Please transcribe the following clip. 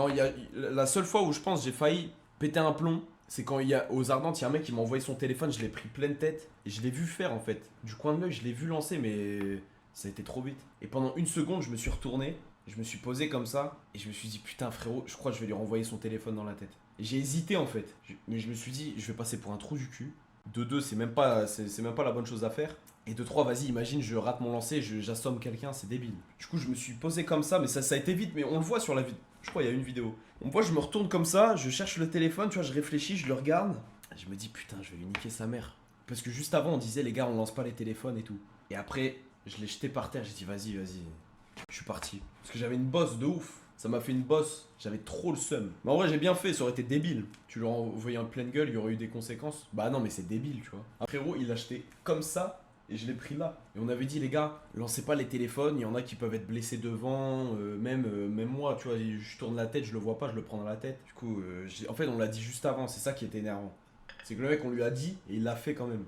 Non, la seule fois où je pense j'ai failli péter un plomb, c'est quand aux Ardentes, il y a un mec qui m'a envoyé son téléphone, je l'ai pris pleine tête et je l'ai vu faire en fait. Du coin de l'œil, je l'ai vu lancer, mais ça a été trop vite. Et pendant une seconde, je me suis retourné, je me suis posé comme ça et je me suis dit putain frérot, je crois que je vais lui renvoyer son téléphone dans la tête. Et j'ai hésité en fait, mais je me suis dit je vais passer pour un trou du cul. De deux, c'est même pas la bonne chose à faire. Et de trois, vas-y, imagine, je rate mon lancer, j'assomme quelqu'un, c'est débile. Du coup, je me suis posé comme ça, mais ça a été vite, mais on le voit sur la vidéo. Je crois qu'il y a une vidéo. On me voit, je me retourne comme ça, je cherche le téléphone, tu vois, je réfléchis, je le regarde. Et je me dis, putain, je vais lui niquer sa mère. Parce que juste avant, on disait, les gars, on lance pas les téléphones et tout. Et après, je l'ai jeté par terre, j'ai dit, vas-y, vas-y. Je suis parti. Parce que j'avais une bosse de ouf. Ça m'a fait une bosse. J'avais trop le seum. Mais en vrai, j'ai bien fait. Ça aurait été débile. Tu l'aurais envoyé en pleine gueule, il y aurait eu des conséquences. Bah non, mais c'est débile, tu vois. Après, frérot, il l'a acheté comme ça. Et je l'ai pris là. Et on avait dit, les gars, lancez pas les téléphones. Il y en a qui peuvent être blessés devant. Même moi, tu vois, je tourne la tête, je le vois pas, je le prends dans la tête. Du coup, en fait, on l'a dit juste avant. C'est ça qui était énervant. C'est que le mec, on lui a dit et il l'a fait quand même.